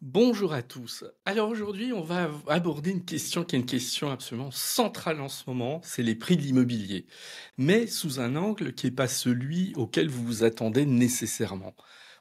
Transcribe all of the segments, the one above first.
Bonjour à tous. Alors aujourd'hui, on va aborder une question qui est une question absolument centrale en ce moment, c'est les prix de l'immobilier, mais sous un angle qui n'est pas celui auquel vous vous attendez nécessairement.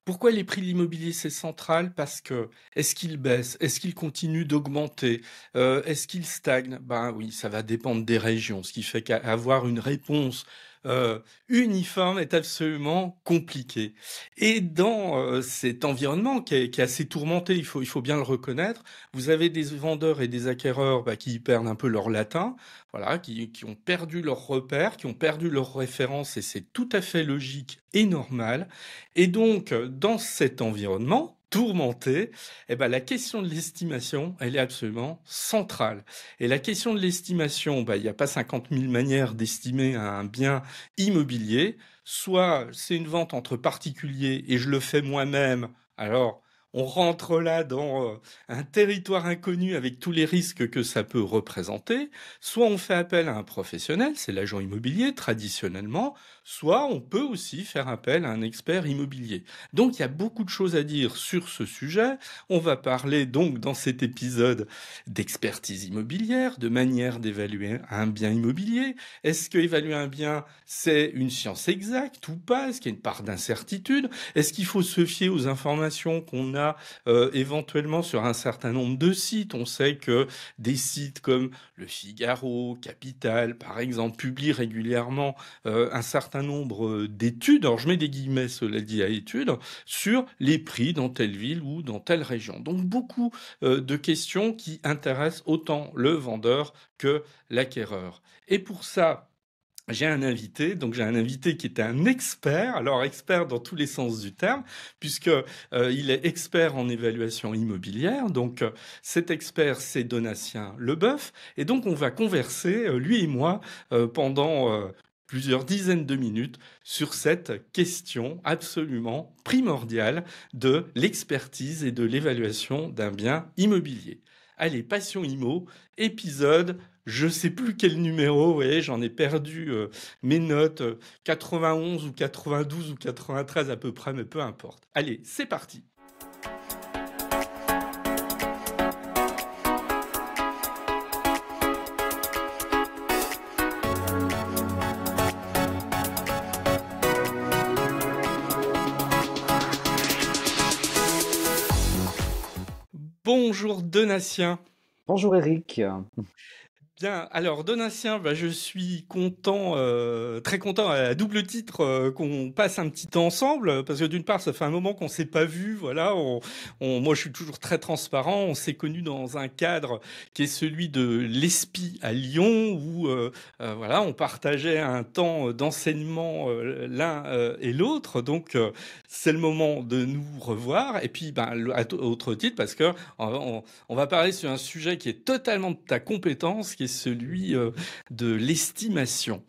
Pourquoi les prix de l'immobilier c'est central? Parce que est-ce qu'ils baissent? Est-ce qu'ils continuent d'augmenter? Est-ce qu'ils stagnent? Ben oui, ça va dépendre des régions, ce qui fait qu'avoir une réponse euh, uniforme est absolument compliqué. Et dans cet environnement qui est assez tourmenté, il faut bien le reconnaître, vous avez des vendeurs et des acquéreurs qui y perdent un peu leur latin, voilà, qui ont perdu leurs repères, qui ont perdu leurs références, et c'est tout à fait logique et normal. Et donc, dans cet environnement tourmenté, eh ben, la question de l'estimation, elle est absolument centrale. Et la question de l'estimation, il n'y a pas 50 000 manières d'estimer un bien immobilier. Soit c'est une vente entre particuliers et je le fais moi-même. Alors, on rentre là dans un territoire inconnu avec tous les risques que ça peut représenter. Soit on fait appel à un professionnel, c'est l'agent immobilier traditionnellement. Soit on peut aussi faire appel à un expert immobilier. Donc il y a beaucoup de choses à dire sur ce sujet. On va parler donc dans cet épisode d'expertise immobilière, de manière d'évaluer un bien immobilier. Est-ce que évaluer un bien, c'est une science exacte ou pas? Est-ce qu'il y a une part d'incertitude? Est-ce qu'il faut se fier aux informations qu'on a éventuellement sur un certain nombre de sites? On sait que des sites comme Le Figaro, Capital, par exemple, publient régulièrement un certain nombre d'études, alors je mets des guillemets, cela dit, à études, sur les prix dans telle ville ou dans telle région. Donc beaucoup de questions qui intéressent autant le vendeur que l'acquéreur. Et pour ça, j'ai un invité qui est un expert, alors expert dans tous les sens du terme, puisque il est expert en évaluation immobilière. Donc cet expert, c'est Donatien Leboeuf, et donc on va converser, lui et moi, pendant plusieurs dizaines de minutes sur cette question absolument primordiale de l'expertise et de l'évaluation d'un bien immobilier. Allez, Passion Immo, épisode je sais plus quel numéro, vous voyez, j'en ai perdu mes notes, 91 ou 92 ou 93 à peu près, mais peu importe. Allez, c'est parti. Bonjour Donatien. Bonjour Eric. Bien, alors Donatien, je suis content, très content à double titre qu'on passe un petit temps ensemble, parce que d'une part, ça fait un moment qu'on s'est pas vu, voilà. Moi, je suis toujours très transparent. On s'est connus dans un cadre qui est celui de l'ESPI à Lyon, où voilà, on partageait un temps d'enseignement l'un et l'autre. Donc, c'est le moment de nous revoir. Et puis, à autre titre, parce que on va parler sur un sujet qui est totalement de ta compétence, qui est celui de l'estimation.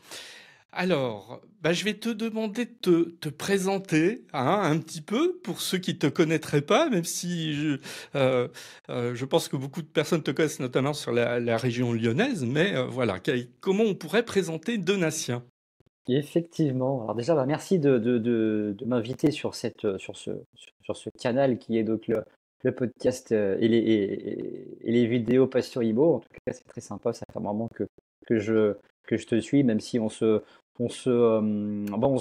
Alors, je vais te demander de te présenter un petit peu pour ceux qui te connaîtraient pas, même si je pense que beaucoup de personnes te connaissent, notamment sur la région lyonnaise, mais voilà, comment on pourrait présenter Donatien? Effectivement. Alors déjà, merci de m'inviter sur sur ce canal qui est donc le podcast et les vidéos Passion Imo. En tout cas, c'est très sympa. Ça fait un moment que que je te suis, même si on se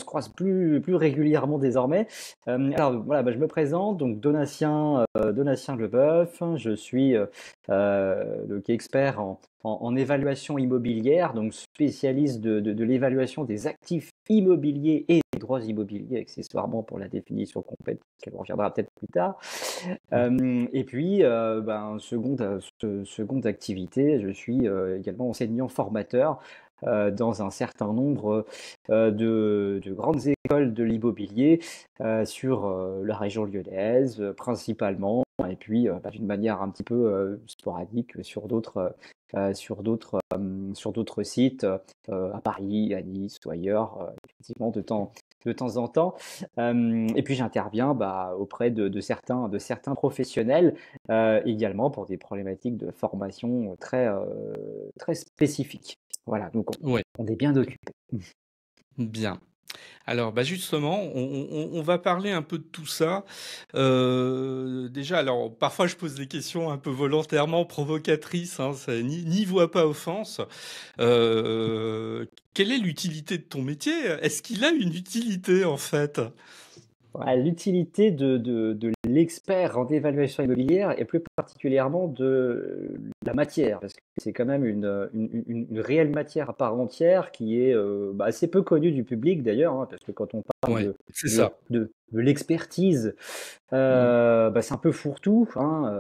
croise plus régulièrement désormais. Alors voilà, je me présente, donc Donatien Leboeuf. Je suis donc expert en évaluation immobilière, donc spécialiste de l'évaluation des actifs immobiliers et des droits immobiliers, accessoirement pour la définition complète, qu'elle reviendra peut-être plus tard. Et puis, seconde activité, je suis également enseignant formateur dans un certain nombre de grandes écoles de l'immobilier sur la région lyonnaise principalement, et puis d'une manière un petit peu sporadique sur d'autres sites à Paris, à Nice ou ailleurs, effectivement de temps en temps. Et puis j'interviens auprès de certains professionnels également pour des problématiques de formation très spécifiques. Voilà, donc Ouais, on est bien occupé. bien. Alors, bah justement, on va parler un peu de tout ça. Déjà, alors parfois je pose des questions un peu volontairement provocatrices, hein, n'y voit pas offense. Euh, Quelle est l'utilité de ton métier? Est-ce qu'il a une utilité en fait? Ouais, l'utilité de l'expert en évaluation immobilière et plus particulièrement de la matière, parce que c'est quand même une réelle matière à part entière qui est assez peu connue du public d'ailleurs, hein, parce que quand on parle Ouais, c'est ça. de l'expertise, Mm. c'est un peu fourre-tout, hein,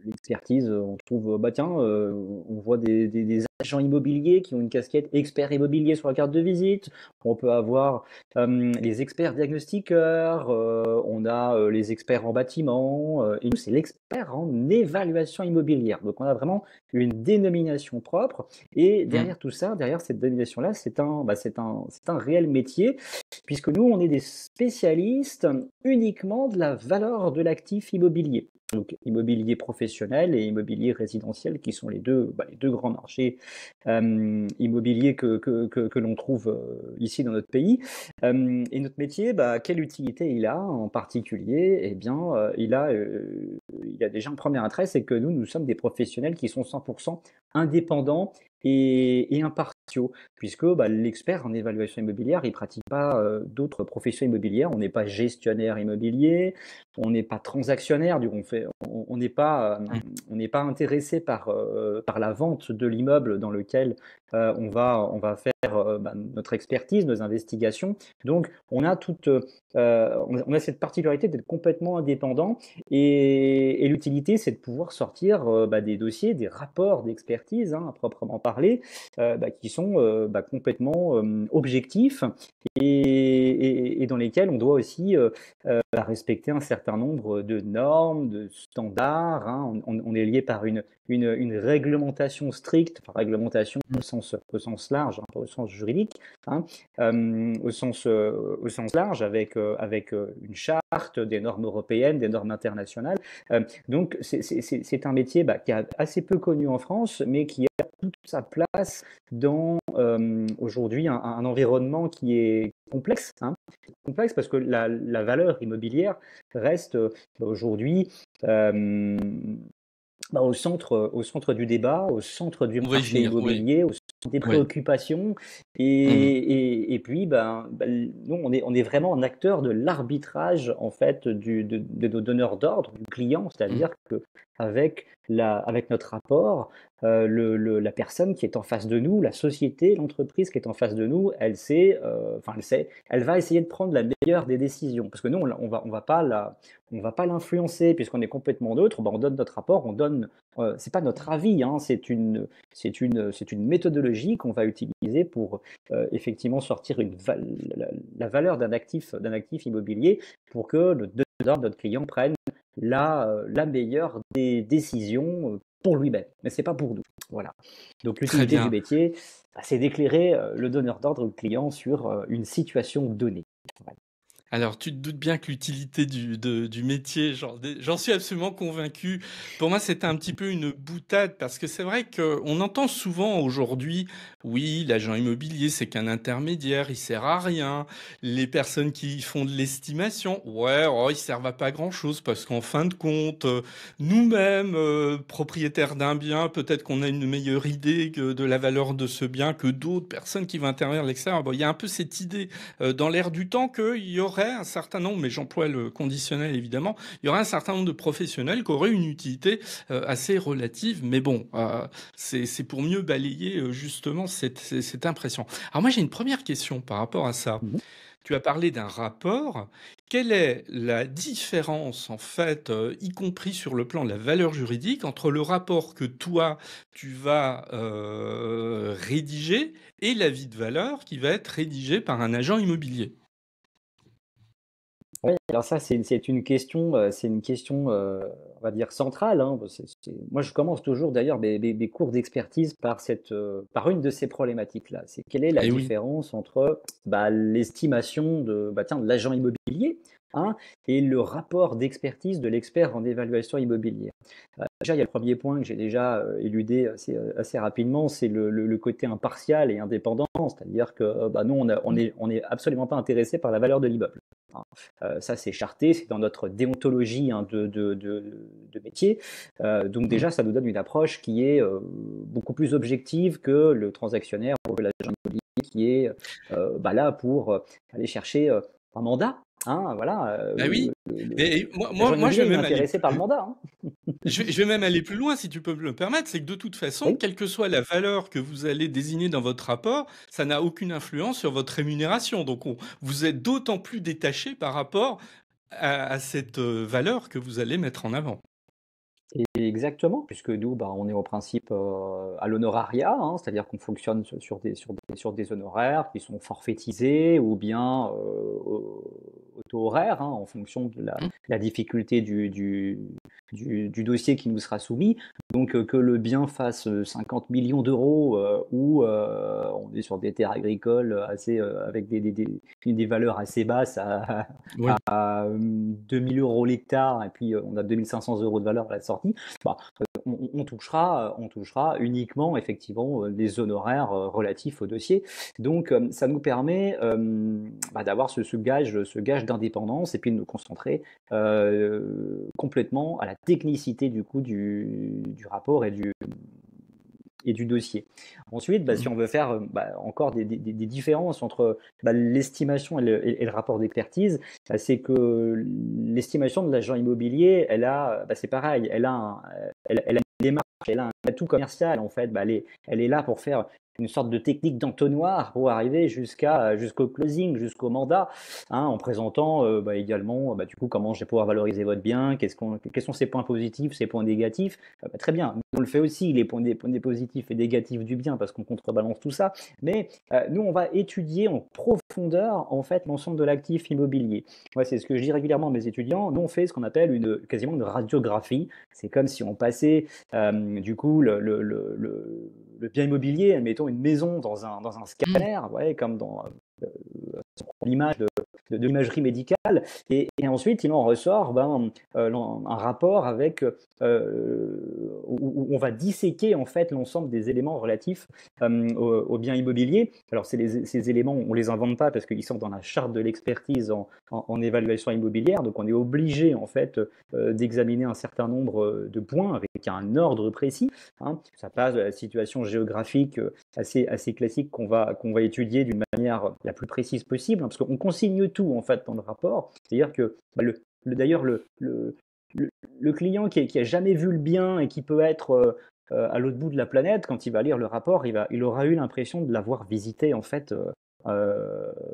l'expertise, on trouve, bah tiens, on voit des agents immobiliers qui ont une casquette expert immobilier sur la carte de visite. On peut avoir les experts diagnostiqueurs, on a les experts en bâtiment, et nous, c'est l'expert en évaluation immobilière. Donc, on a vraiment une dénomination propre. Et Mm. derrière tout ça, derrière cette dénomination-là, c'est un réel métier puisque nous, on est des spécialistes uniquement de la valeur de l'actif immobilier. Donc immobilier professionnel et immobilier résidentiel, qui sont les deux grands marchés immobiliers que l'on trouve ici dans notre pays. Et notre métier, quelle utilité il a en particulier? Eh bien, il a déjà un premier attrait, c'est que nous sommes des professionnels qui sont 100% indépendants et impartiaux, puisque l'expert en évaluation immobilière, il ne pratique pas d'autres professions immobilières. On n'est pas gestionnaire immobilier, on n'est pas transactionnaire, Mm. on n'est pas intéressé par la vente de l'immeuble dans lequel on va faire notre expertise, nos investigations. Donc, on a cette particularité d'être complètement indépendant et l'utilité, c'est de pouvoir sortir des dossiers, des rapports d'expertise, hein, à proprement parler, qui sont complètement objectifs et dans lesquels on doit aussi respecter un certain nombre de normes, de standards, hein. On est lié par une réglementation stricte, enfin réglementation au sens large, hein, pas au sens juridique, hein, au sens large, avec une charte, des normes européennes, des normes internationales. Donc c'est un métier qui est assez peu connu en France, mais qui a toute sa place dans aujourd'hui un environnement qui est complexe, hein, complexe parce que la valeur immobilière reste aujourd'hui euh, au centre du débat, au centre du On va y marché venir, oui. immobilier, au centre des Oui. préoccupations. Mm. Et puis, nous, on est vraiment un acteur de l'arbitrage en fait de nos donneurs d'ordre, du client, Mm. c'est-à-dire que avec notre rapport, la personne qui est en face de nous, la société, l'entreprise qui est en face de nous, elle va essayer de prendre la meilleure des décisions. Parce que nous, on va pas l'influencer puisqu'on est complètement neutre. On donne notre rapport, c'est pas notre avis, hein, c'est une méthodologie qu'on va utiliser pour effectivement sortir la valeur d'un actif immobilier pour que le donneur d'ordre, notre client, prenne la meilleure des décisions pour lui-même, mais c'est pas pour nous. Voilà. Donc Très l'utilité du bien. métier, c'est d'éclairer le donneur d'ordre, le client, sur une situation donnée. Voilà. Alors, tu te doutes bien que l'utilité du métier, j'en suis absolument convaincu. Pour moi, c'était un petit peu une boutade parce que c'est vrai qu'on entend souvent aujourd'hui, oui, l'agent immobilier, c'est qu'un intermédiaire, il sert à rien. Les personnes qui font de l'estimation, ouais, oh, ils servent à pas grand-chose parce qu'en fin de compte, nous-mêmes, propriétaires d'un bien, peut-être qu'on a une meilleure idée de la valeur de ce bien que d'autres personnes qui vont intervenir à l'extérieur. Bon, il y a un peu cette idée dans l'air du temps qu'il y aurait un certain nombre, mais j'emploie le conditionnel évidemment, il y aurait un certain nombre de professionnels qui auraient une utilité assez relative, mais bon, c'est pour mieux balayer justement cette impression. Alors moi j'ai une première question par rapport à ça. Mhm. Tu as parlé d'un rapport. Quelle est la différence, en fait, y compris sur le plan de la valeur juridique, entre le rapport que toi, tu vas rédiger et l'avis de valeur qui va être rédigé par un agent immobilier? Oui, alors ça, c'est une question, on va dire centrale, hein. Moi, je commence toujours d'ailleurs mes cours d'expertise par une de ces problématiques-là. C'est quelle est la Eh oui. différence entre l'estimation de l'agent immobilier hein, et le rapport d'expertise de l'expert en évaluation immobilière. Déjà, il y a le premier point que j'ai déjà éludé assez rapidement, c'est le côté impartial et indépendant, c'est-à-dire que nous, on est absolument pas intéressé par la valeur de l'immeuble. Hein. Ça, c'est charté, c'est dans notre déontologie, hein, de métier. Donc Mmh. déjà, ça nous donne une approche qui est beaucoup plus objective que le transactionnaire ou que l'agent immobilier qui est là pour aller chercher un mandat. Hein, voilà, Bah oui, et moi l'agent moi moi je immobilier vais il est même aller intéressé par le plus mandat. Hein. je vais même aller plus loin si tu peux me le permettre, c'est que de toute façon, Oui. quelle que soit la valeur que vous allez désigner dans votre rapport, ça n'a aucune influence sur votre rémunération. Donc vous êtes d'autant plus détaché par rapport à cette valeur que vous allez mettre en avant. Et exactement, puisque nous, on est au principe à l'honorariat, hein, c'est-à-dire qu'on fonctionne sur des honoraires qui sont forfaitisés ou bien au taux horaire, hein, en fonction de Mmh. la difficulté du dossier qui nous sera soumis. Donc que le bien fasse 50 millions d'euros ou on est sur des terres agricoles avec des valeurs assez basses Oui. à 2000 euros l'hectare et puis on a 2500 euros de valeur à la sortie, on touchera uniquement effectivement les honoraires relatifs au dossier. Donc ça nous permet d'avoir ce gage d'indépendance et puis de nous concentrer complètement à la technicité du coup du rapport et du dossier. Ensuite, si Mmh. on veut faire encore des différences entre l'estimation et le rapport d'expertise, c'est que l'estimation de l'agent immobilier, c'est pareil, elle a une démarche, elle a un atout commercial en fait. Elle est là pour faire une sorte de technique d'entonnoir pour arriver jusqu'au closing, jusqu'au mandat, hein, en présentant également du coup comment je vais pouvoir valoriser votre bien, quels sont ses points positifs, ses points négatifs. Très bien, on le fait aussi, les points positifs et négatifs du bien, parce qu'on contrebalance tout ça. Mais nous, on va étudier en profondeur, en fait, l'ensemble de l'actif immobilier. Ouais, c'est ce que je dis régulièrement à mes étudiants. Nous, on fait ce qu'on appelle quasiment une radiographie. C'est comme si on passait, du coup, le bien immobilier, admettons une maison dans un Mmh. scanner, ouais, comme dans l'image de l'imagerie médicale, et ensuite il en ressort un rapport avec où on va disséquer en fait l'ensemble des éléments relatifs au bien immobilier. Alors ces éléments, on les invente pas parce qu'ils sont dans la charte de l'expertise en évaluation immobilière, donc on est obligé en fait d'examiner un certain nombre de points avec un ordre précis. Hein. Ça passe de la situation géographique assez classique qu'on va étudier d'une manière la plus précise possible, hein, parce qu'on consigne tout en fait dans le rapport. C'est-à-dire que d'ailleurs le client qui a jamais vu le bien et qui peut être à l'autre bout de la planète, quand il va lire le rapport, il aura eu l'impression de l'avoir visité en fait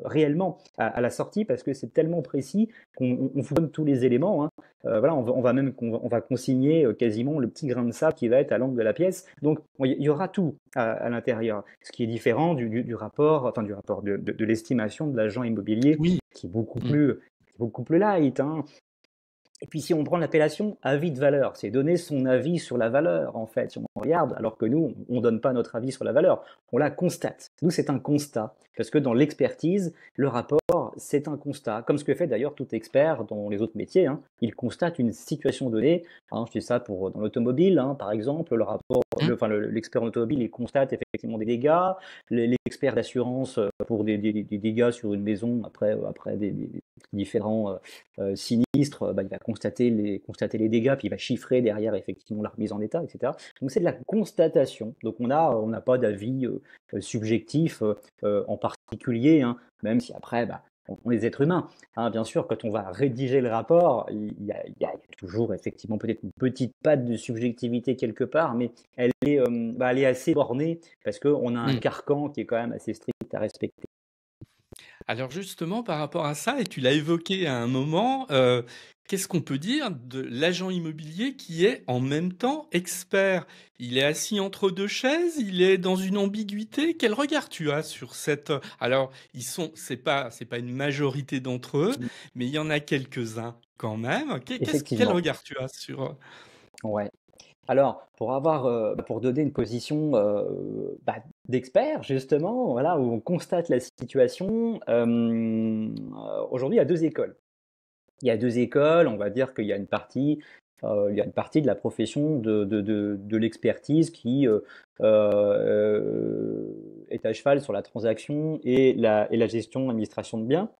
réellement à la sortie, parce que c'est tellement précis qu'on vous donne tous les éléments. Hein. Voilà, on va consigner quasiment le petit grain de sable qui va être à l'angle de la pièce. Donc il y aura tout à l'intérieur, ce qui est différent du rapport, enfin du rapport de l'estimation de l'agent immobilier, Oui. qui est Mmh. beaucoup plus light. Hein. Et puis si on prend l'appellation avis de valeur, c'est donner son avis sur la valeur en fait. Si on regarde, alors que nous, on ne donne pas notre avis sur la valeur, on la constate. Nous, c'est un constat, parce que dans l'expertise, le rapport, c'est un constat, comme ce que fait d'ailleurs tout expert dans les autres métiers. Hein. Il constate une situation donnée. Hein, je dis ça pour dans l'automobile, hein, par exemple, Mmh. l'expert en automobile, il constate effectivement des dégâts. L'expert d'assurance pour des dégâts sur une maison après des différents sinistre, il va constater les dégâts, puis il va chiffrer derrière effectivement la remise en état, etc. Donc c'est de la constatation. Donc on n'a pas d'avis subjectif en particulier, hein, même si après, on est êtres humains. Hein, bien sûr, quand on va rédiger le rapport, il y a toujours effectivement peut-être une petite patte de subjectivité quelque part, mais elle est assez bornée parce qu'on a un Mmh. carcan qui est quand même assez strict à respecter. Alors justement, par rapport à ça, et tu l'as évoqué à un moment, qu'est-ce qu'on peut dire de l'agent immobilier qui est en même temps expert? Il est assis entre deux chaises, il est dans une ambiguïté. Quel regard tu as sur cette... Alors, c'est pas une majorité d'entre eux, mais il y en a quelques-uns quand même. Quel Effectivement. regard tu as sur... Ouais. Alors, pour donner une position d'expert, justement, voilà, où on constate la situation, aujourd'hui, il y a deux écoles. il y a deux écoles. On va dire qu'il y a une partie, il y a une partie de la profession de l'expertise qui est à cheval sur la transaction et la gestion, administration de biens,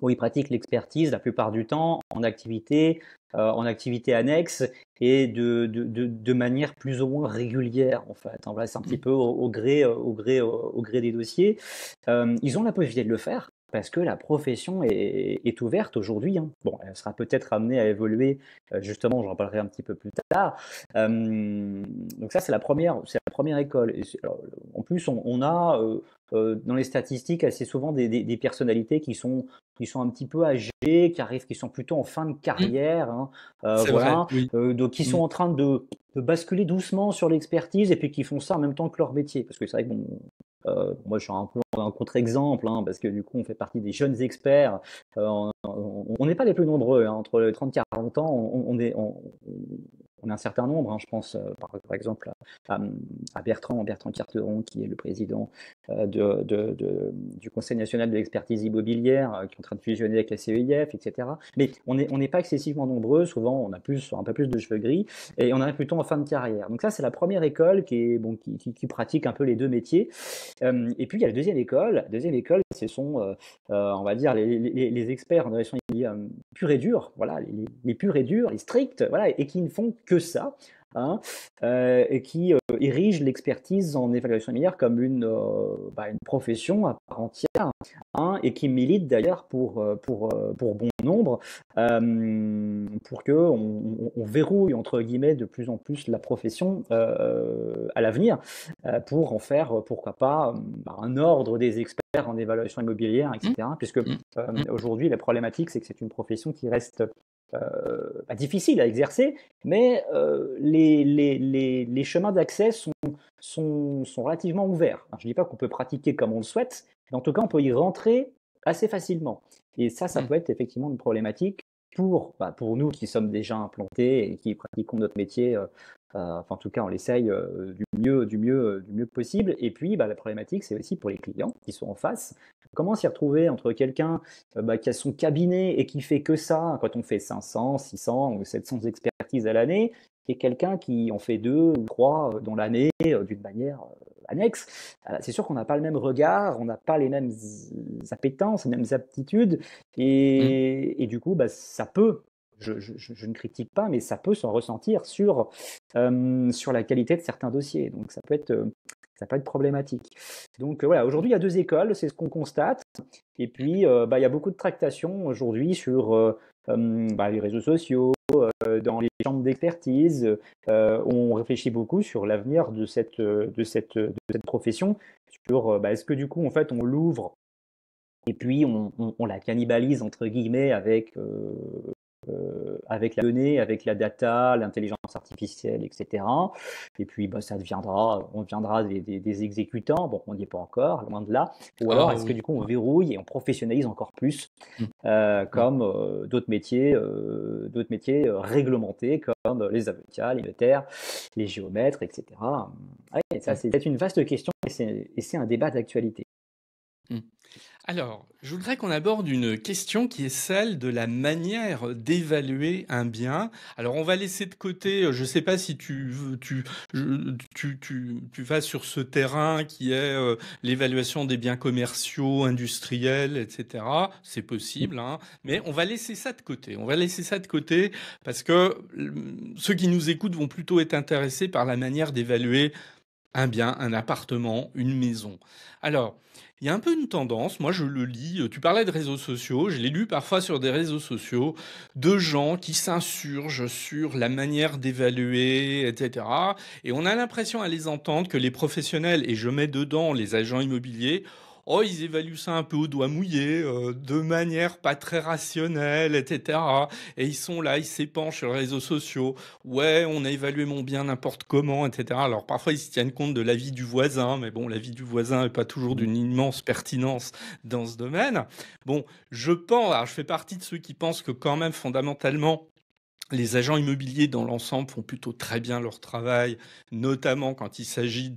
où ils pratiquent l'expertise la plupart du temps en activité annexe et de manière plus ou moins régulière en fait. Voilà, c'est un petit peu au gré des dossiers. Ils ont la possibilité de le faire parce que la profession est ouverte aujourd'hui, hein. Bon, elle sera peut-être amenée à évoluer, justement, j'en parlerai un petit peu plus tard. Donc ça, c'est la première école. Alors, en plus, on a dans les statistiques assez souvent des personnalités qui sont un petit peu âgés, qui sont plutôt en fin de Mmh. carrière, hein, C'est vrai, voilà, oui. donc qui Mmh. sont en train de basculer doucement sur l'expertise et puis qui font ça en même temps que leur métier. Parce que c'est vrai que bon, moi je suis un peu un contre-exemple, hein, parce que du coup on fait partie des jeunes experts. On n'est pas les plus nombreux, hein, entre les 30 et 40 ans, on est un certain nombre, hein, je pense par exemple à Bertrand Carteron, qui est le président du Conseil national de l'expertise immobilière, qui est en train de fusionner avec la CEIF, etc. Mais on n'est pas excessivement nombreux, souvent on a un peu plus de cheveux gris, et on arrive plutôt en fin de carrière. Donc ça, c'est la première école qui pratique un peu les deux métiers. Et puis il y a la deuxième école. La deuxième école, ce sont, on va dire, les experts en relation pure et dure, voilà, les purs et durs, les stricts, voilà, et qui ne font que ça, hein, et qui érigent l'expertise en évaluation immobilière comme une profession à part entière, hein, et qui militent d'ailleurs pour bon nombre, pour que on verrouille entre guillemets de plus en plus la profession à l'avenir, pour en faire pourquoi pas un ordre des experts en évaluation immobilière, Mmh. etc. Puisque Mmh. Mmh. aujourd'hui la problématique c'est que c'est une profession qui reste difficile à exercer, mais les chemins d'accès sont relativement ouverts. Alors, je ne dis pas qu'on peut pratiquer comme on le souhaite, mais en tout cas, on peut y rentrer assez facilement. Et ça Mmh. peut être effectivement une problématique pour nous qui sommes déjà implantés et qui pratiquons notre métier. Enfin, en tout cas, on l'essaye du mieux possible. Et puis, la problématique, c'est aussi pour les clients qui sont en face. Comment s'y retrouver entre quelqu'un qui a son cabinet et qui fait que ça, quand on fait 500, 600 ou 700 expertises à l'année, et quelqu'un qui en fait 2 ou 3 dans l'année d'une manière annexe. C'est sûr qu'on n'a pas le même regard, on n'a pas les mêmes appétences, les mêmes aptitudes, Mmh. et du coup, ça peut, je ne critique pas, mais ça peut s'en ressentir sur la qualité de certains dossiers. Donc ça peut être problématique. Donc voilà, aujourd'hui il y a deux écoles, c'est ce qu'on constate. Et puis il y a beaucoup de tractations aujourd'hui sur les réseaux sociaux, dans les chambres d'expertise. On réfléchit beaucoup sur l'avenir de cette profession, sur est-ce que du coup en fait on l'ouvre et puis on la cannibalise entre guillemets avec la donnée, avec la data, l'intelligence artificielle, etc. Et puis on deviendra des exécutants. Bon, on n'y est pas encore, loin de là. Ou alors Ah est-ce que oui. du coup on verrouille et on professionnalise encore plus, Mmh. Mmh. comme d'autres métiers réglementés comme les avocats, les notaires, les géomètres, etc. Ouais, ça Mmh. c'est peut-être une vaste question et c'est un débat d'actualité. Mmh. Alors, je voudrais qu'on aborde une question qui est celle de la manière d'évaluer un bien. Alors, on va laisser de côté, je ne sais pas si tu vas sur ce terrain qui est l'évaluation des biens commerciaux, industriels, etc. C'est possible, hein, mais on va laisser ça de côté. On va laisser ça de côté parce que ceux qui nous écoutent vont plutôt être intéressés par la manière d'évaluer un bien, un appartement, une maison. Alors, il y a un peu une tendance, moi je le lis, tu parlais de réseaux sociaux, je l'ai lu parfois sur des réseaux sociaux, de gens qui s'insurgent sur la manière d'évaluer, etc. Et on a l'impression à les entendre que les professionnels, et je mets dedans les agents immobiliers, oh, ils évaluent ça un peu au doigt mouillé, de manière pas très rationnelle, etc. Et ils sont là, ils s'épanchent sur les réseaux sociaux. Ouais, on a évalué mon bien n'importe comment, etc. Alors parfois ils se tiennent compte de l'avis du voisin, mais bon, l'avis du voisin n'est pas toujours d'une immense pertinence dans ce domaine. Bon, je pense, alors je fais partie de ceux qui pensent que quand même fondamentalement, Les agents immobiliers dans l'ensemble font plutôt très bien leur travail, notamment quand il s'agit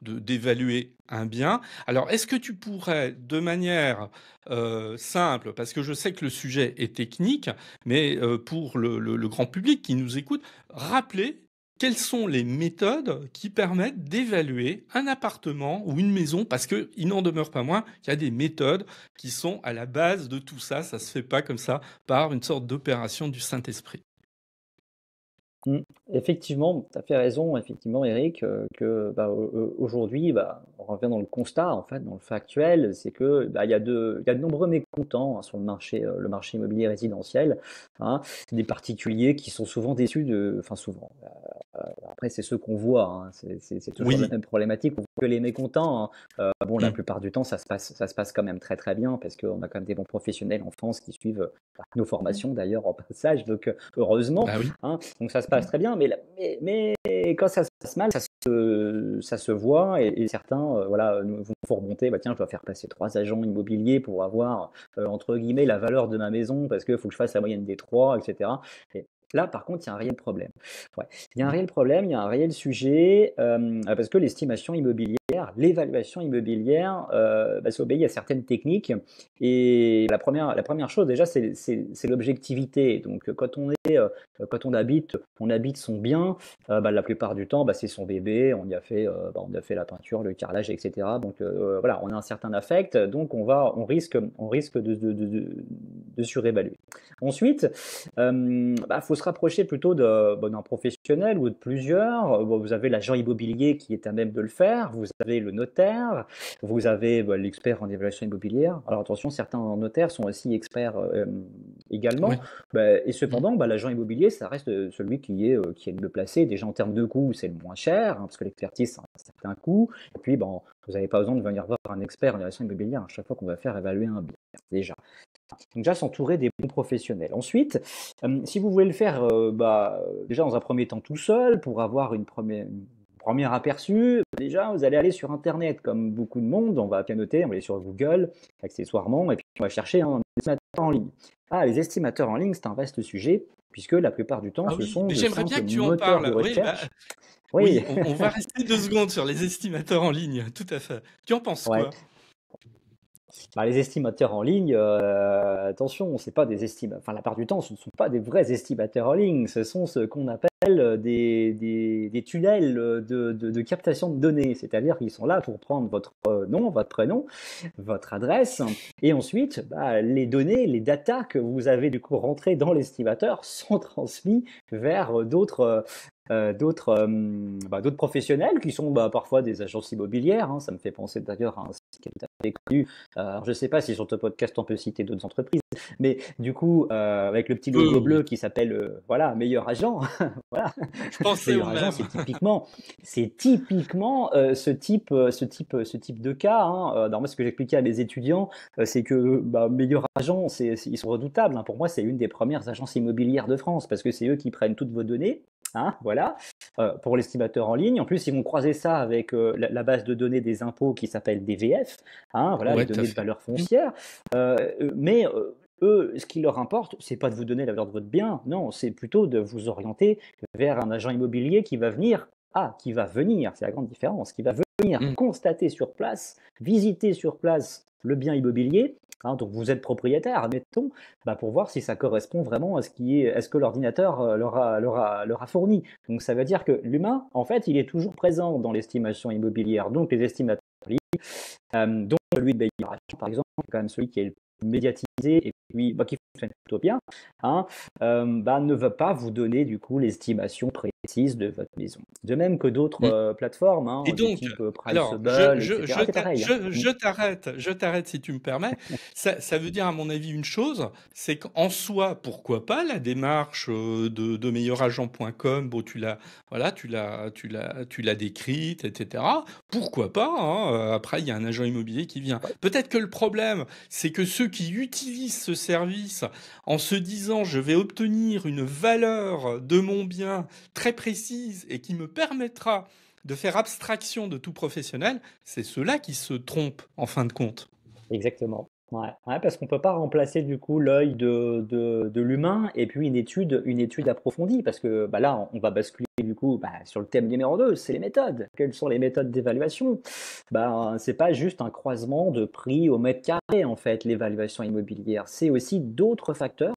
d'évaluer un bien. Alors, est-ce que tu pourrais, de manière simple, parce que je sais que le sujet est technique, mais pour le grand public qui nous écoute, rappeler quelles sont les méthodes qui permettent d'évaluer un appartement ou une maison, parce qu'il n'en demeure pas moins qu'il y a des méthodes qui sont à la base de tout ça. Ça se fait pas comme ça par une sorte d'opération du Saint-Esprit. Mmh. Effectivement, tu as fait raison, effectivement, Eric, que bah, aujourd'hui, bah, on revient dans le constat, en fait, dans le fait actuel, c'est que bah, il y a de nombreux mécontents hein, sur le marché immobilier résidentiel. Hein. C'est des particuliers qui sont souvent déçus enfin souvent. Après, c'est ceux qu'on voit, hein, c'est toujours la Oui. même problématique. On voit que les mécontents, hein. Bon, la Mmh. plupart du temps, ça se passe quand même très très bien parce qu'on a quand même des bons professionnels en France qui suivent nos formations d'ailleurs en passage, donc heureusement. Bah oui. Hein, donc ça se passe très bien, mais quand ça se passe mal, ça se voit et certains voilà, vont remonter, bah, tiens, je dois faire passer 3 agents immobiliers pour avoir, entre guillemets, la valeur de ma maison parce qu'il faut que je fasse la moyenne des trois, etc. Et là, par contre, il y a un réel problème. Ouais. Il y a un réel problème, il y a un réel sujet, parce que l'estimation immobilière, l'évaluation immobilière, bah, ça obéit à certaines techniques. Et la première chose, déjà, c'est l'objectivité. Donc, quand on habite son bien, bah, la plupart du temps, bah, c'est son bébé, on y a fait la peinture, le carrelage, etc. Donc, voilà, on a un certain affect, donc on risque de surévaluer. Ensuite, bah, faut se rapprocher plutôt d'un professionnel ou de plusieurs. Bon, vous avez l'agent immobilier qui est à même de le faire, vous avez le notaire, vous avez bah, l'expert en évaluation immobilière. Alors attention, certains notaires sont aussi experts également. Ouais. Bah, et Mmh. cependant, bah, l'agent immobilier, ça reste celui qui est le mieux placé. Déjà en termes de coût, c'est le moins cher, hein, parce que l'expertise, ça a un certain coût. Et puis, bon, vous n'avez pas besoin de venir voir un expert en évaluation immobilière à chaque fois qu'on va faire évaluer un bien. Déjà. Donc déjà s'entourer des bons professionnels. Ensuite, si vous voulez le faire bah, déjà dans un premier temps tout seul, pour avoir premier aperçu, déjà vous allez aller sur Internet comme beaucoup de monde, on va pianoter, on va aller sur Google accessoirement, et puis on va chercher un estimateur en ligne. Ah, les estimateurs en ligne, c'est un vaste sujet, puisque la plupart du temps, Ah ce oui, sont mais de j'aimerais bien simples que tu en moteurs de parles. Oui, bah, recherche. Oui, oui, on va rester 2 secondes sur les estimateurs en ligne, tout à fait. Tu en penses ouais. quoi? Bah, les estimateurs en ligne, attention, c'est pas des enfin la part du temps, ce ne sont pas des vrais estimateurs en ligne, ce sont ce qu'on appelle des tunnels de captation de données. C'est-à-dire qu'ils sont là pour prendre votre nom, votre prénom, votre adresse, et ensuite, bah, les données, les datas que vous avez du coup rentrées dans l'estimateur sont transmis vers d'autres professionnels qui sont bah, parfois des agences immobilières. Hein. Ça me fait penser d'ailleurs à un site qui est tout à fait connu. Alors, je ne sais pas si sur ce podcast on peut citer d'autres entreprises, mais du coup, avec le petit logo Oui, bleu qui s'appelle voilà, meilleur agent, voilà, je pensais au meilleur agent, même. c'est typiquement ce type de cas. Hein. Alors moi, ce que j'expliquais à mes étudiants, c'est que bah, meilleur agent, ils sont redoutables. Hein. Pour moi, c'est une des premières agences immobilières de France parce que c'est eux qui prennent toutes vos données. Hein, voilà, pour l'estimateur en ligne. En plus, ils vont croiser ça avec la base de données des impôts qui s'appelle DVF, hein, voilà, les Ouais, tout à données de fait. valeur Mmh. foncière. Mais eux, ce qui leur importe, c'est pas de vous donner la valeur de votre bien, non, c'est plutôt de vous orienter vers un agent immobilier qui va venir, c'est la grande différence, qui va venir Mmh. constater sur place, visiter sur place le bien immobilier. Hein, donc vous êtes propriétaire, admettons, bah, pour voir si ça correspond vraiment à ce que l'ordinateur leur a fourni. Donc ça veut dire que l'humain, en fait, il est toujours présent dans l'estimation immobilière. Donc les estimateurs, dont celui de Bailly, par exemple, c'est quand même celui qui est le plus médiatisé et puis bah, qui fonctionne plutôt bien, hein, bah, ne va pas vous donner du coup l'estimation précise de votre maison. De même que d'autres Mmh. plateformes Et du donc, type alors, Priceable, etc. C'est pareil. Hein. je t'arrête si tu me permets. Ça veut dire, à mon avis, une chose, c'est qu'en soi, pourquoi pas la démarche de meilleuragent.com, bon, voilà, tu l'as décrite, etc. Pourquoi pas, hein, après, il y a un agent immobilier qui vient. Ouais. Peut-être que le problème, c'est que ceux qui utilisent ce service en se disant, je vais obtenir une valeur de mon bien très précise et qui me permettra de faire abstraction de tout professionnel, c'est ceux-là qui se trompent en fin de compte. Exactement. Ouais, ouais, parce qu'on peut pas remplacer du coup l'œil de l'humain et puis une étude approfondie, parce que bah là, on va basculer du coup sur le thème numéro 2, c'est les méthodes. Quelles sont les méthodes d'évaluation? C'est pas juste un croisement de prix au mètre carré en fait, l'évaluation immobilière. C'est aussi d'autres facteurs,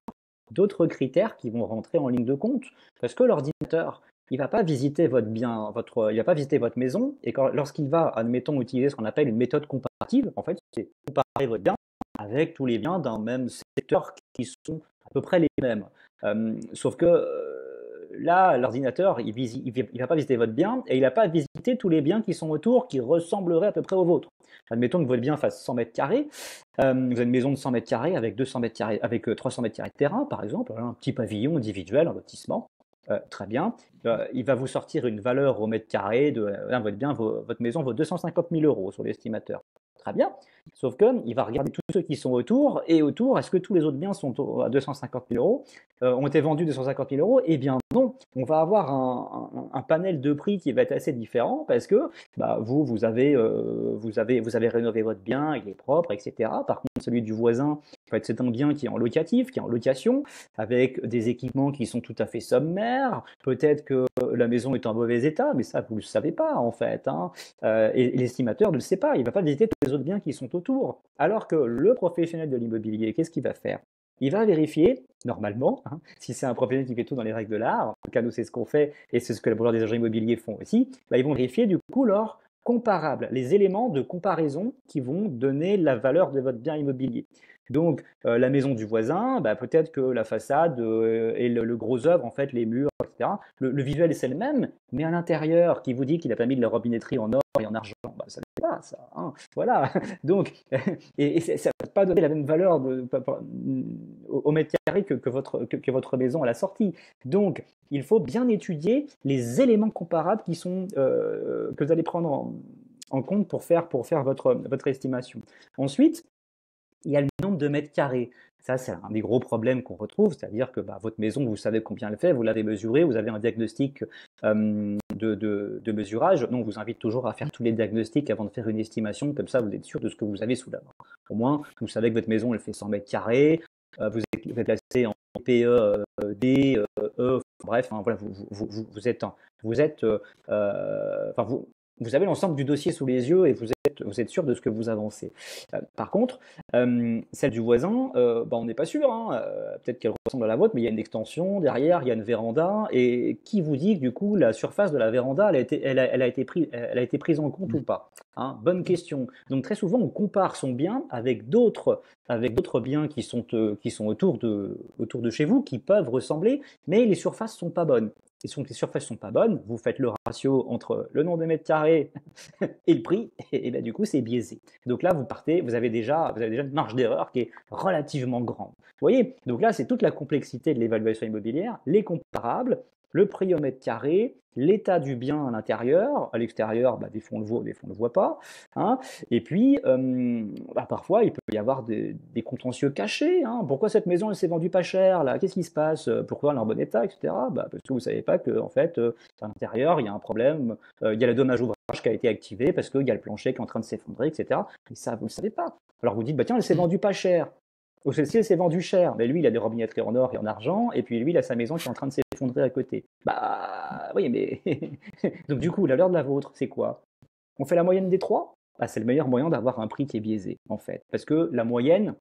d'autres critères qui vont rentrer en ligne de compte, parce que l'ordinateur, il va pas visiter votre bien, il va pas visiter votre maison, et lorsqu'il va, admettons, utiliser ce qu'on appelle une méthode comparative, en fait, c'est comparer votre bien avec tous les biens d'un même secteur qui sont à peu près les mêmes. Sauf que là, l'ordinateur, il va pas visiter votre bien et il va pas visiter tous les biens qui sont autour, qui ressembleraient à peu près aux vôtres. Admettons que votre bien fasse 100 mètres carrés. Vous avez une maison de 100 mètres carrés avec 200 mètres carrés, avec 300 mètres carrés de terrain, par exemple, un petit pavillon individuel, un lotissement. Très bien. Il va vous sortir une valeur au mètre carré de votre bien, votre maison vaut 250 000 euros sur l'estimateur. Très bien. Sauf qu'il va regarder tous ceux qui sont autour, et autour, est-ce que tous les autres biens sont à 250 000 euros, ont été vendus 250 000 euros? Eh bien non, on va avoir un panel de prix qui va être assez différent, parce que vous avez rénové votre bien, il est propre, etc. Par contre, celui du voisin, en fait, c'est un bien qui est en locatif, qui est en location, avec des équipements qui sont tout à fait sommaires. Peut-être que la maison est en mauvais état, mais ça, vous ne le savez pas, en fait, hein. Et l'estimateur ne le sait pas, il ne va pas visiter tous les autres biens qui sont autour. Alors que le professionnel de l'immobilier, qu'est-ce qu'il va faire? Il va vérifier, normalement, hein, si c'est un professionnel qui fait tout dans les règles de l'art, en tout cas nous c'est ce qu'on fait et c'est ce que la plupart des agents immobiliers font aussi, ils vont vérifier du coup leur comparable, les éléments de comparaison qui vont donner la valeur de votre bien immobilier. Donc la maison du voisin, peut-être que la façade et le gros œuvre, en fait, les murs, etc. Le visuel c'est le même, mais à l'intérieur, qui vous dit qu'il n'a pas mis de la robinetterie en or et en argent, ça ne pas ça. Hein. Voilà. Donc, ça ne va pas donner la même valeur au mètre carré que votre maison à la sortie. Donc, il faut bien étudier les éléments comparables que vous allez prendre en compte pour faire votre estimation. Ensuite, il y a le nombre de mètres carrés. Ça, c'est un des gros problèmes qu'on retrouve, c'est-à-dire que votre maison, vous savez combien elle fait, vous l'avez mesurée, vous avez un diagnostic de mesurage. Donc, on vous invite toujours à faire tous les diagnostics avant de faire une estimation, comme ça, vous êtes sûr de ce que vous avez sous la main. Au moins, vous savez que votre maison, elle fait 100 mètres carrés, vous êtes placé en PE, D, E, bref, hein, voilà, vous avez l'ensemble du dossier sous les yeux et vous êtes sûr de ce que vous avancez. Par contre, celle du voisin, on n'est pas sûr. Hein. Peut-être qu'elle ressemble à la vôtre, mais il y a une extension derrière, il y a une véranda. Et qui vous dit que du coup, la surface de la véranda, elle a été prise en compte ou pas? Hein, bonne question. Donc très souvent, on compare son bien avec d'autres biens qui sont autour de chez vous, qui peuvent ressembler, mais les surfaces sont pas bonnes. Et si les surfaces sont pas bonnes, vous faites le ratio entre le nombre de mètres carrés et le prix, et du coup, c'est biaisé. Donc là, vous avez déjà une marge d'erreur qui est relativement grande. Vous voyez? Donc là, c'est toute la complexité de l'évaluation immobilière, les comparables, le prix au mètre carré, l'état du bien à l'intérieur, à l'extérieur, des fois on le voit, des fois on ne le voit pas. Hein. Et puis, parfois, il peut y avoir des contentieux cachés. Hein. Pourquoi cette maison elle s'est vendue pas cher là? Qu'est-ce qui se passe? Pourquoi elle est en bon état, etc. Parce que vous ne savez pas que en fait, à l'intérieur, il y a un problème, il y a le dommage ouvrage qui a été activé parce qu'il y a le plancher qui est en train de s'effondrer, etc. Et ça, vous ne le savez pas. Alors vous dites, tiens, elle s'est vendue pas cher. Ou celle-ci, elle s'est vendue cher. Mais lui, il a des robinetteries en or et en argent, et puis lui, il a sa maison qui est en train de s'effondrer à côté. Oui, mais. Donc du coup, la valeur de la vôtre, c'est quoi? On fait la moyenne des trois? C'est le meilleur moyen d'avoir un prix qui est biaisé, en fait. Parce que la moyenne,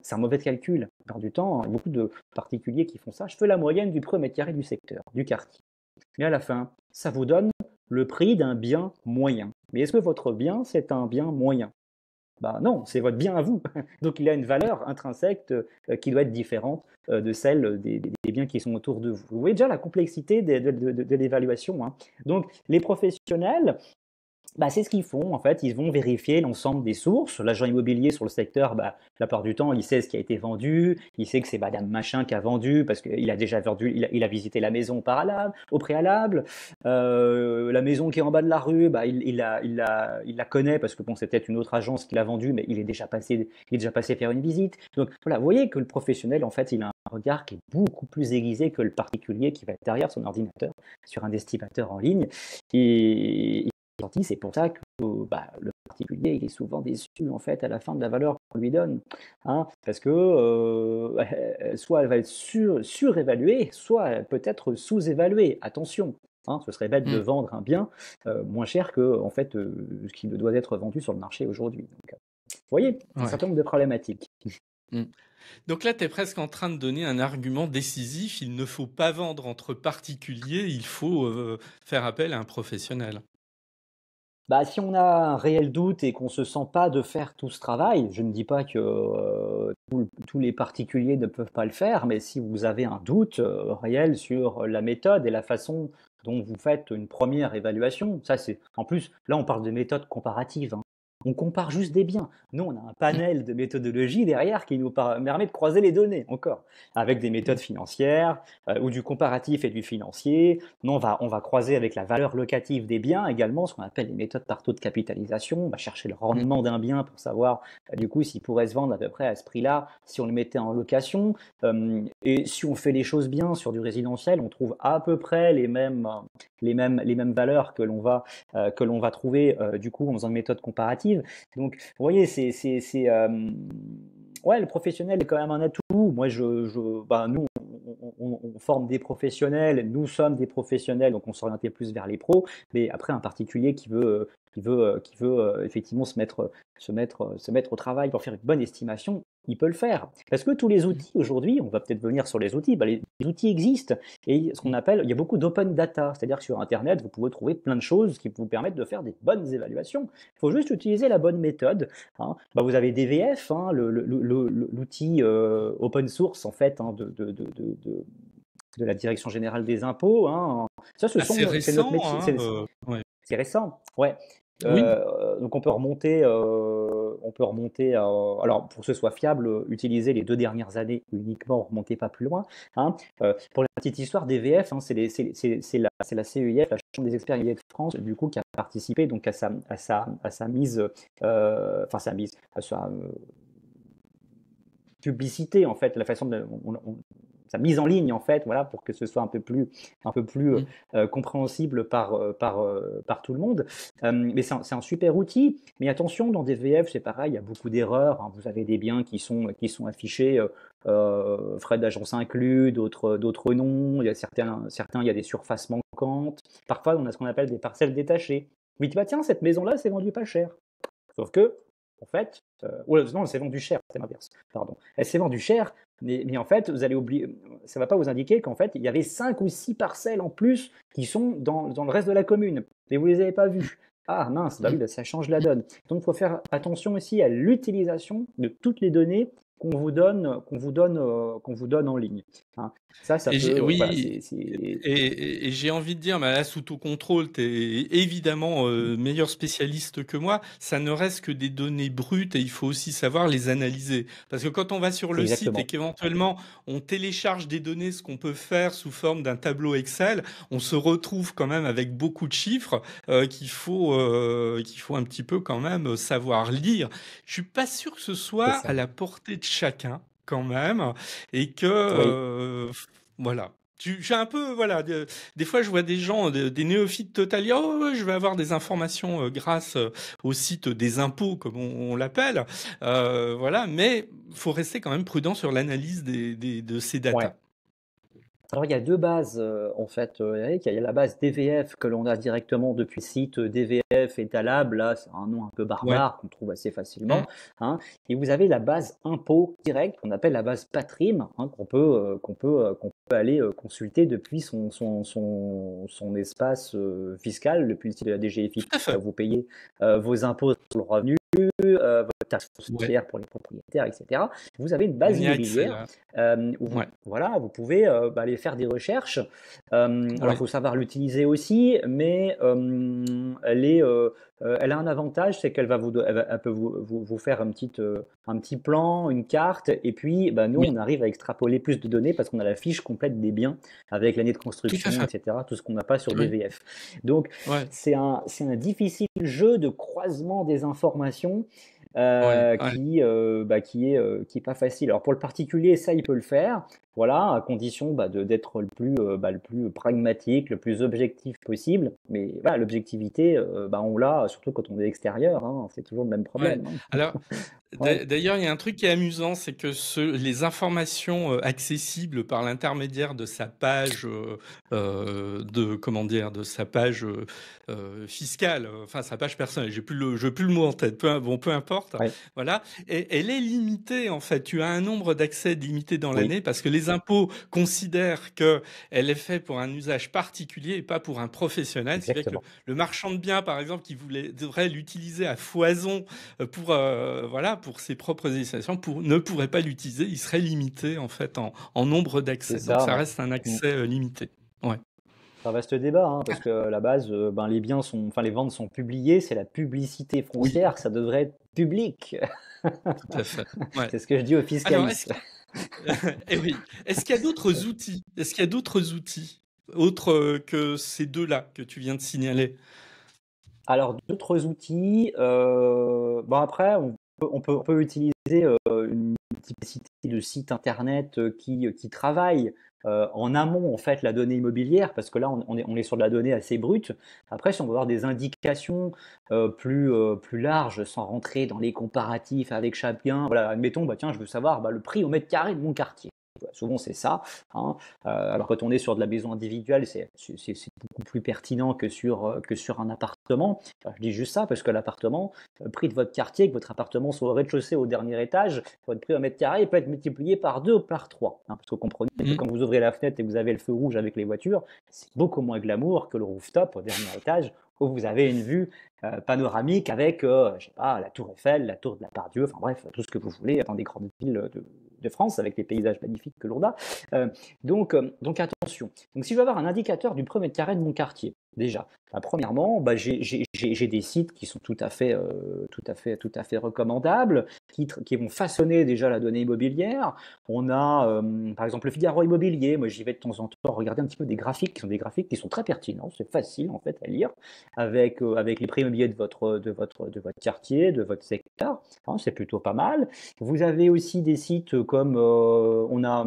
c'est un mauvais calcul. La plupart du temps, il y a beaucoup de particuliers qui font ça. Je fais la moyenne du prix au mètre carré du secteur, du quartier. Mais à la fin, ça vous donne le prix d'un bien moyen. Mais est-ce que votre bien, c'est un bien moyen? Non, c'est votre bien à vous. Donc il a une valeur intrinsèque qui doit être différente de celle des biens qui sont autour de vous. Vous voyez déjà la complexité de l'évaluation. Hein. Donc les professionnels, c'est ce qu'ils font, en fait, ils vont vérifier l'ensemble des sources. L'agent immobilier sur le secteur, la plupart du temps, il sait ce qui a été vendu, il sait que c'est madame machin qui a vendu parce qu'il a déjà vendu, il a visité la maison au préalable. La maison qui est en bas de la rue, il la connaît parce que c'est peut-être une autre agence qui l'a vendue, mais il est déjà passé faire une visite. Donc voilà, vous voyez que le professionnel, en fait, il a un regard qui est beaucoup plus aiguisé que le particulier qui va être derrière son ordinateur sur un estimateur en ligne. Et sorti. C'est pour ça que le particulier, il est souvent déçu en fait à la fin de la valeur qu'on lui donne, hein, parce que soit elle va être surévaluée, soit elle peut être sous-évaluée. Attention, hein, ce serait bête de Mm. vendre un bien moins cher que en fait ce qui ne doit être vendu sur le marché aujourd'hui. Donc, vous voyez, un Ouais. certain nombre de problématiques. Mm. Donc là, tu es presque en train de donner un argument décisif. Il ne faut pas vendre entre particuliers, il faut faire appel à un professionnel. Bah, si on a un réel doute et qu'on se sent pas de faire tout ce travail, je ne dis pas que tous les particuliers ne peuvent pas le faire, mais si vous avez un doute réel sur la méthode et la façon dont vous faites une première évaluation, ça c'est en plus là on parle de méthode comparative, hein. On compare juste des biens. Nous, on a un Mm. panel de méthodologies derrière qui nous permet de croiser les données encore, avec des méthodes Mm. financières ou du comparatif et du financier. Non, on va croiser avec la valeur locative des biens également, ce qu'on appelle les méthodes par taux de capitalisation. On va chercher le Mm. rendement d'un bien pour savoir du coup s'il pourrait se vendre à peu près à ce prix-là si on le mettait en location. Et si on fait les choses bien sur du résidentiel, on trouve à peu près les mêmes valeurs que l'on va trouver du coup en faisant une méthode comparative. Donc, vous voyez, ouais, le professionnel est quand même un atout. Moi, nous, on forme des professionnels, nous sommes des professionnels, donc on s'orientait plus vers les pros. Mais après, un particulier qui veut effectivement se mettre au travail pour faire une bonne estimation, il peut le faire. Parce que tous les outils aujourd'hui, on va peut-être venir sur les outils, les outils existent. Et ce qu'on appelle, il y a beaucoup d'open data, c'est-à-dire que sur Internet, vous pouvez trouver plein de choses qui vous permettent de faire des bonnes évaluations. Il faut juste utiliser la bonne méthode, hein. Vous avez DVF, hein, l'outil open source en fait, hein, de la Direction générale des impôts, hein. Ça, Assez c'est notre récent, métier, hein, ouais. c'est récent, ouais. Oui. Donc on peut remonter. Alors pour que ce soit fiable, utiliser les 2 dernières années uniquement, remontez pas plus loin, hein. Pour la petite histoire, DVF, hein, c'est la CEIF, la Chambre des experts immobiliers de France, du coup, qui a participé donc à sa mise, à sa publicité en fait, la façon de sa mise en ligne en fait, voilà, pour que ce soit un peu plus Mm. compréhensible par tout le monde. Mais c'est un super outil. Mais attention, dans DVF, c'est pareil, il y a beaucoup d'erreurs, hein. Vous avez des biens qui sont affichés frais d'agence inclus, d'autres non. Il y a certains, il y a des surfaces manquantes. Parfois, on a ce qu'on appelle des parcelles détachées. Vous dites, bah tiens, cette maison-là, c'est vendu pas cher. Sauf que, en fait, non, elle s'est vendue cher, c'est l'inverse. Pardon. Elle s'est vendue cher, mais en fait, vous allez oublier, ça ne va pas vous indiquer qu'en fait, il y avait 5 ou 6 parcelles en plus qui sont dans le reste de la commune. Mais vous ne les avez pas vues. Ah mince, bah oui, Mm. bah, ça change la donne. Donc, il faut faire attention aussi à l'utilisation de toutes les données qu'on vous donne en ligne, hein. Ça Et peut, voilà, oui, et j'ai envie de dire, bah là, sous ton contrôle, tu es évidemment meilleur spécialiste que moi. Ça ne reste que des données brutes et il faut aussi savoir les analyser. Parce que quand on va sur c'est le site et exactement. qu'éventuellement on télécharge des données, ce qu'on peut faire sous forme d'un tableau Excel, on se retrouve quand même avec beaucoup de chiffres qu'il faut un petit peu quand même savoir lire. Je suis pas sûr que ce C'est soit à ça. la portée de chacun quand même et que Oui. voilà. J'ai un peu, voilà, des fois je vois des gens, des néophytes total, dire, oh, ouais, je vais avoir des informations grâce au site des impôts, comme on l'appelle, voilà, mais faut rester quand même prudent sur l'analyse de ces Ouais. datas. Alors, il y a 2 bases, en fait, Eric. Il y a la base DVF que l'on a directement depuis le site DVF étalable. Là, c'est un nom un peu Ouais. barbare qu'on trouve assez facilement, Mm. hein. Et vous avez la base impôt direct qu'on appelle la base Patrim, hein, qu'on peut aller consulter depuis son espace fiscal, depuis le site de la DGFiP. Tout à fait. Vous payez vos impôts sur le revenu, votre taxe Ouais. foncière pour les propriétaires, etc. Vous avez une On base y a accès immobilière là. où Ouais. voilà, vous pouvez aller faire des recherches. Alors, il Ouais. faut savoir l'utiliser aussi, mais elle a un avantage, c'est elle peut vous faire un petit plan, une carte, et puis nous, Oui. on arrive à extrapoler plus de données parce qu'on a la fiche complète des biens avec l'année de Tout à construction, fait. etc., tout ce qu'on n'a pas sur Oui. DVF. Donc, Ouais. c'est un difficile jeu de croisement des informations Ouais. Ouais. qui est pas facile. Alors pour le particulier, ça il peut le faire. Voilà, à condition d'être le plus pragmatique, le plus objectif possible. Mais voilà, l'objectivité, on l'a surtout quand on est extérieur, hein, c'est toujours le même Ouais. problème, hein. Alors, Ouais, d'ailleurs, il y a un truc qui est amusant, c'est que les informations accessibles par l'intermédiaire de sa page comment dire, de sa page fiscale, enfin sa page personnelle. J'ai plus le mot en tête. Peu importe. ouais, Voilà. Et elle est limitée en fait. Tu as un nombre d'accès limité dans oui, l'année parce que les impôts considèrent que elle est faite pour un usage particulier et pas pour un professionnel. Ce qui fait que exactement. le marchand de biens, par exemple, devrait l'utiliser à foison voilà, pour ses propres installations, ne pourrait pas l'utiliser, il serait limité en fait en nombre C'est d'accès. Donc ça, ça ouais. reste un Mm. accès limité. Ouais, C'est un vaste débat, hein, parce que à la base, les ventes sont publiées, c'est la publicité oui, foncière, ça devrait être public. tout à fait. Ouais. C'est ce que je dis aux Alors, fiscalistes. eh oui, est-ce qu'il y a d'autres outils? Est-ce qu'il y a d'autres outils autres que ces deux-là que tu viens de signaler? Alors, d'autres outils, après, on peut utiliser une multiplicité de sites internet qui travaillent en amont en fait la donnée immobilière, parce que là on est sur de la donnée assez brute. Après, si on veut avoir des indications plus larges, sans rentrer dans les comparatifs avec chaque bien, voilà, admettons, tiens, je veux savoir le prix au mètre carré de mon quartier. Voilà, souvent c'est ça, hein. Alors quand on est sur de la maison individuelle, c'est beaucoup plus pertinent que sur un appartement. Enfin, je dis juste ça parce que l'appartement, le prix de votre quartier, que votre appartement soit au rez-de-chaussée ou au dernier étage, votre prix au mètre carré peut être multiplié par 2 ou par 3. Parce que vous comprenez que Mhm. quand vous ouvrez la fenêtre et que vous avez le feu rouge avec les voitures, c'est beaucoup moins glamour que le rooftop au dernier étage où vous avez une vue panoramique avec, je sais pas, la tour Eiffel, la tour de la Part-Dieu, enfin bref, tout ce que vous voulez dans des grandes villes de France avec les paysages magnifiques que l'on a. Euh, donc attention. Donc si je veux avoir un indicateur du premier carré de mon quartier, déjà, premièrement, j'ai des sites qui sont tout à fait recommandables, qui vont façonner déjà la donnée immobilière. On a, par exemple, le Figaro Immobilier. Moi, j'y vais de temps en temps regarder un petit peu des graphiques qui sont des graphiques qui sont très pertinents. C'est facile en fait à lire avec les prix immobiliers de votre quartier, de votre secteur. Hein, c'est plutôt pas mal. Vous avez aussi des sites comme on a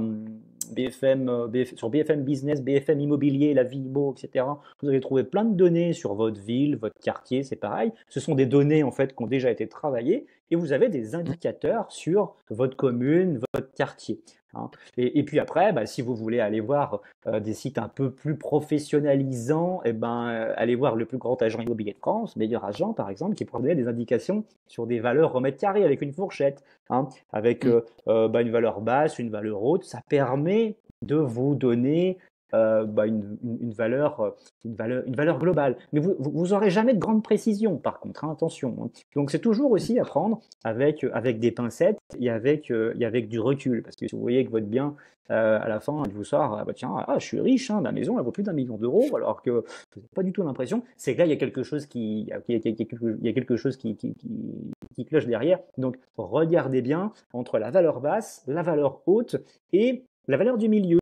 sur BFM Business, BFM Immobilier, La Vimo, etc. Vous allez trouver plein de données sur votre ville, votre quartier, c'est pareil. Ce sont des données en fait qui ont déjà été travaillées et vous avez des indicateurs sur votre commune, votre quartier, hein. Et puis après, si vous voulez aller voir des sites un peu plus professionnalisants, allez voir le plus grand agent immobilier de France, Meilleur Agent par exemple, qui pourra donner des indications sur des valeurs au mètre carré avec une fourchette, hein, avec Mhm. une valeur basse, une valeur haute. Ça permet de vous donner une valeur globale. Mais vous aurez jamais de grande précision, par contre, hein, attention, hein. Donc c'est toujours aussi à prendre avec des pincettes et avec du recul. Parce que si vous voyez que votre bien, à la fin, il vous sort, tiens, je suis riche, hein, ma maison, elle vaut plus d'1 million d'euros, alors que vous n'avez pas du tout l'impression, c'est que là, il y a quelque chose il y a quelque chose qui cloche derrière. Donc regardez bien entre la valeur basse, la valeur haute et la valeur du milieu.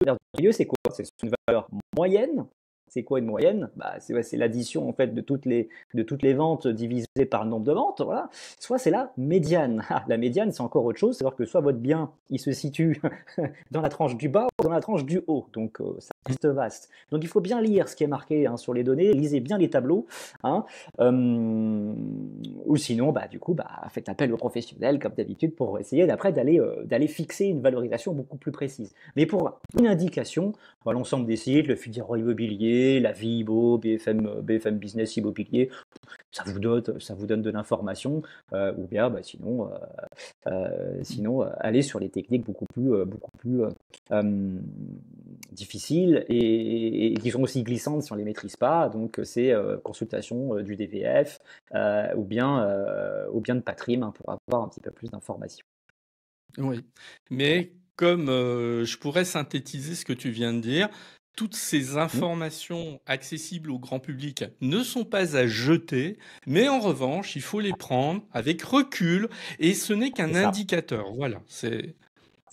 La valeur du milieu, c'est quoi? C'est une valeur moyenne. C'est quoi une moyenne? C'est l'addition en fait de toutes les ventes divisées par le nombre de ventes. Voilà. Soit c'est la médiane. La médiane, c'est encore autre chose. C'est-à-dire que soit votre bien, il se situe dans la tranche du bas ou dans la tranche du haut. Donc ça reste vaste. Donc il faut bien lire ce qui est marqué, hein, sur les données. Lisez bien les tableaux, hein. Ou sinon, du coup, faites appel aux professionnels comme d'habitude pour essayer d'après d'aller fixer une valorisation beaucoup plus précise. Mais pour une indication, l'ensemble des sites, le Figaro Immobilier, la Vibo, BFM Business Immobilier, ça vous donne de l'information, ou bien sinon aller sur les techniques beaucoup plus difficiles et qui sont aussi glissantes si on ne les maîtrise pas. Donc c'est consultation du DVF ou bien de Patrim, hein, pour avoir un petit peu plus d'informations. Oui. Mais comme je pourrais synthétiser ce que tu viens de dire, toutes ces Hmm. informations accessibles au grand public ne sont pas à jeter, mais en revanche, il faut les prendre avec recul et ce n'est C'est qu'un ça. indicateur. Voilà, c'est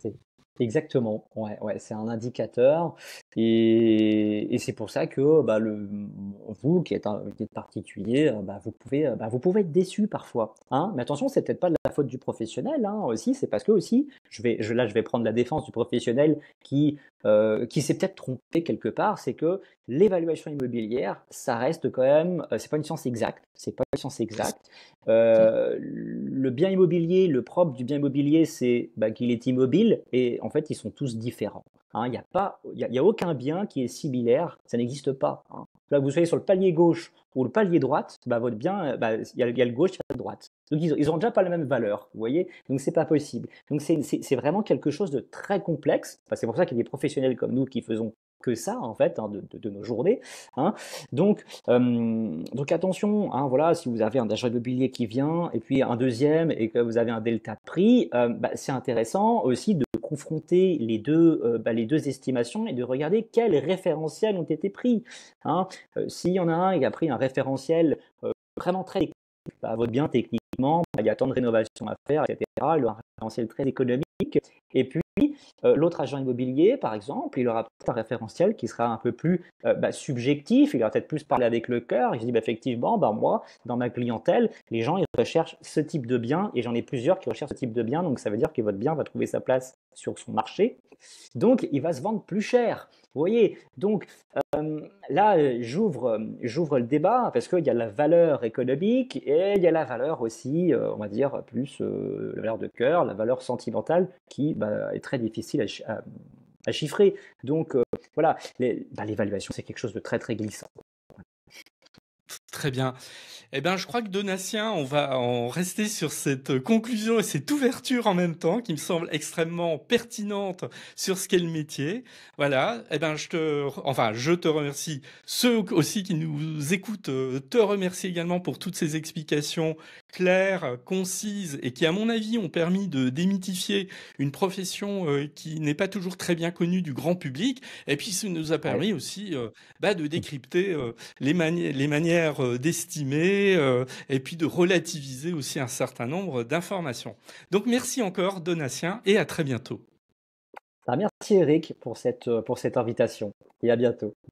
C'est exactement, ouais, ouais, c'est un indicateur et c'est pour ça que vous qui êtes particulier, vous pouvez être déçu parfois, hein. Mais attention, c'est peut-être pas de la faute du professionnel hein, aussi, c'est parce que aussi, là je vais prendre la défense du professionnel qui s'est peut-être trompé quelque part, c'est que l'évaluation immobilière, ça reste quand même, c'est pas une science exacte, c'est pas une science exacte. Le bien immobilier, le propre du bien immobilier, c'est qu'il est immobile et en fait, ils sont tous différents. Hein, il n'y a pas, il y a aucun bien qui est similaire, ça n'existe pas. Hein. Là, vous soyez sur le palier gauche ou le palier droite, votre bien, il y a le gauche, il y a le droite. Donc ils ont déjà pas la même valeur, vous voyez. Donc c'est pas possible. Donc c'est vraiment quelque chose de très complexe. Enfin, c'est pour ça qu'il y a des professionnels comme nous qui faisons que ça en fait hein, de nos journées. Hein. Donc attention, hein, voilà, si vous avez un agent immobilier qui vient et puis un deuxième et que vous avez un delta de prix, c'est intéressant aussi de confronter les deux estimations et de regarder quels référentiels ont été pris. Hein. S'il y en a un qui a pris un référentiel vraiment très technique, votre bien techniquement, il y a tant de rénovations à faire, etc. Le référentiel très économique. Et puis, l'autre agent immobilier, par exemple, il aura peut-être un référentiel qui sera un peu plus subjectif, il va peut-être plus parler avec le cœur, il se dit effectivement, moi, dans ma clientèle, les gens ils recherchent ce type de bien et j'en ai plusieurs qui recherchent ce type de bien, donc ça veut dire que votre bien va trouver sa place sur son marché, donc il va se vendre plus cher. Vous voyez, donc là, j'ouvre le débat parce qu'il y a la valeur économique et il y a la valeur aussi, on va dire, plus la valeur de cœur, la valeur sentimentale qui est très difficile à chiffrer. Donc voilà, l'évaluation, c'est quelque chose de très très glissant. Très bien. Eh bien, je crois que Donatien, on va en rester sur cette conclusion et cette ouverture en même temps qui me semble extrêmement pertinente sur ce qu'est le métier. Voilà. Eh bien, je te remercie. Ceux aussi qui nous écoutent te remercient également pour toutes ces explications claires, concises et qui, à mon avis, ont permis de démythifier une profession qui n'est pas toujours très bien connue du grand public. Et puis, ça nous a permis aussi de décrypter les manières d'estimer et puis de relativiser aussi un certain nombre d'informations. Donc merci encore Donatien et à très bientôt. Merci Eric pour cette invitation et à bientôt.